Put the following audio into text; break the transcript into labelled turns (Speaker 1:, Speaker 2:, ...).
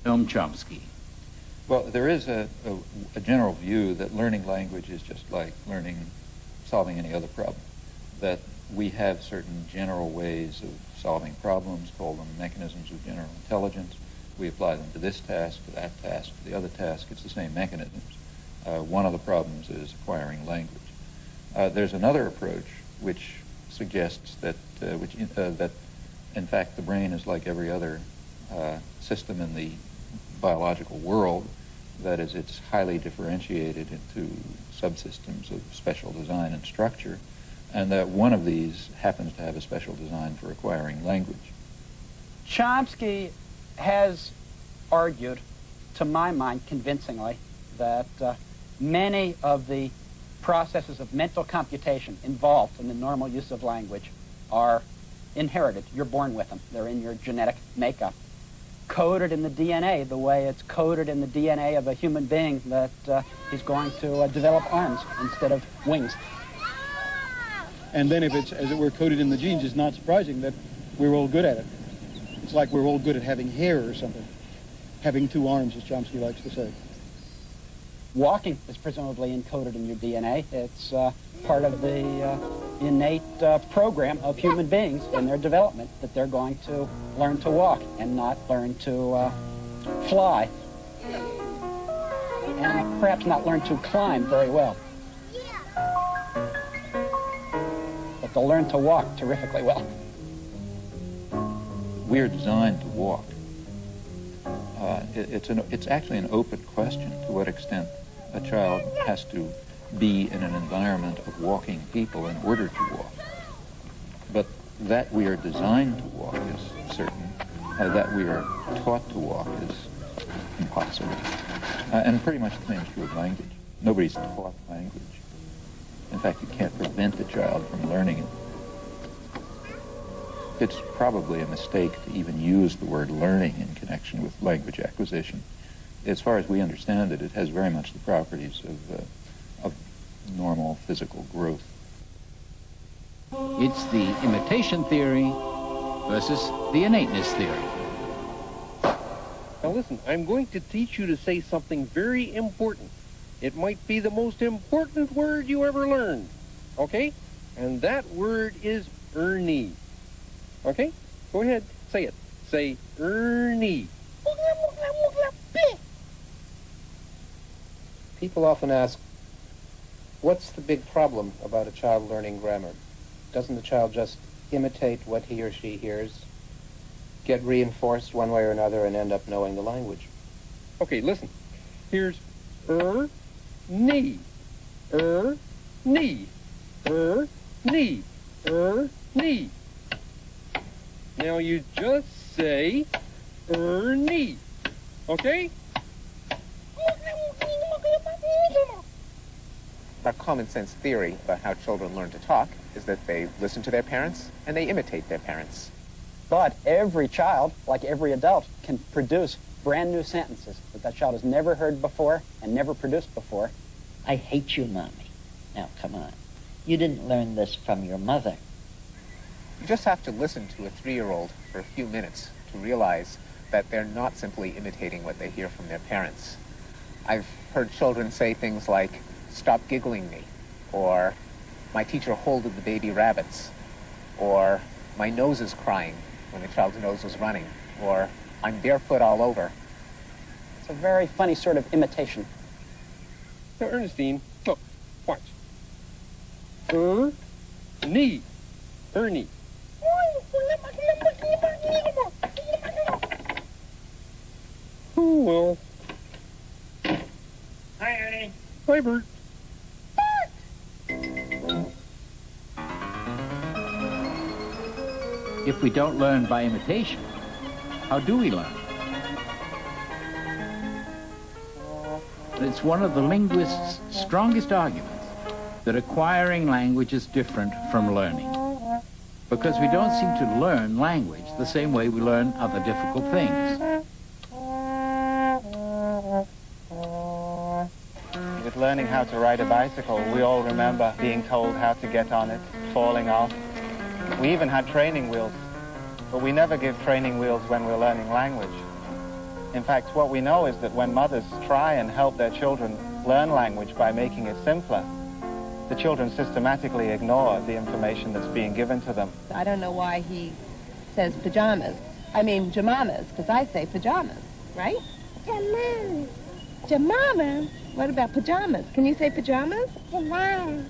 Speaker 1: Noam Chomsky.
Speaker 2: Well, there is a general view that learning language is just like solving any other problem, that we have certain general ways of solving problems, call them mechanisms of general intelligence. We apply them to this task, to that task, to the other task. It's the same mechanisms. One of the problems is acquiring language. There's another approach which suggests that, that in fact the brain is like every other system in the biological world. That is, it's highly differentiated into subsystems of special design and structure, and that one of these happens to have a special design for acquiring language.
Speaker 3: Chomsky has argued, to my mind convincingly, that many of the processes of mental computation involved in the normal use of language are inherited. You're born with them. They're in your genetic makeup. Coded in the DNA the way it's coded in the DNA of a human being that he's going to develop arms instead of wings.
Speaker 4: And then if it's, as it were, coded in the genes, it's not surprising that we're all good at it. It's like we're all good at having hair or something. Having two arms, as Chomsky likes to say.
Speaker 3: Walking is presumably encoded in your DNA. It's part of the innate program of human beings in their development that they're going to learn to walk and not learn to fly. And perhaps not learn to climb very well. But they'll learn to walk terrifically well.
Speaker 2: We are designed to walk. It's actually an open question to what extent a child has to be in an environment of walking people in order to walk. But that we are designed to walk is certain. That we are taught to walk is impossible. And pretty much the same is true of language. Nobody's taught language. In fact, you can't prevent a child from learning it. It's probably a mistake to even use the word learning in connection with language acquisition. As far as we understand it, it has very much the properties of normal physical growth.
Speaker 1: It's the imitation theory versus the innateness theory.
Speaker 5: Now listen, I'm going to teach you to say something very important. It might be the most important word you ever learned, okay? And that word is Ernie. Okay? Go ahead, say it. Say Ernie.
Speaker 6: People often ask, what's the big problem about a child learning grammar? Doesn't the child just imitate what he or she hears, get reinforced one way or another, and end up knowing the language?
Speaker 5: Okay, listen. Here's knee, knee, knee, knee. Now you just say knee, okay?
Speaker 6: Our common sense theory about how children learn to talk is that they listen to their parents and they imitate their parents.
Speaker 3: But every child, like every adult, can produce brand new sentences that child has never heard before and never produced before.
Speaker 7: I hate you, Mommy. Now, come on. You didn't learn this from your mother.
Speaker 6: You just have to listen to a 3-year-old for a few minutes to realize that they're not simply imitating what they hear from their parents. I've heard children say things like, "Stop giggling me," or "My teacher holded the baby rabbits," or "My nose is crying," when the child's nose was running, or "I'm barefoot all over."
Speaker 3: It's a very funny sort of imitation.
Speaker 5: Now, Ernestine, look, watch. Knee, Ernie. Oh, well.
Speaker 8: Hi, Ernie.
Speaker 5: Hi, Bert.
Speaker 1: If we don't learn by imitation, how do we learn? It's one of the linguist's strongest arguments that acquiring language is different from learning, because we don't seem to learn language the same way we learn other difficult things.
Speaker 9: With learning how to ride a bicycle, we all remember being told how to get on it, falling off. We even had training wheels, but we never give training wheels when we're learning language. In fact, what we know is that when mothers try and help their children learn language by making it simpler, the children systematically ignore the information that's being given to them.
Speaker 8: I don't know why he says pajamas. I mean jamamas, because I say pajamas, right?
Speaker 10: Jamamas.
Speaker 8: Jamamas? What about pajamas? Can you say pajamas?
Speaker 10: Jamamas.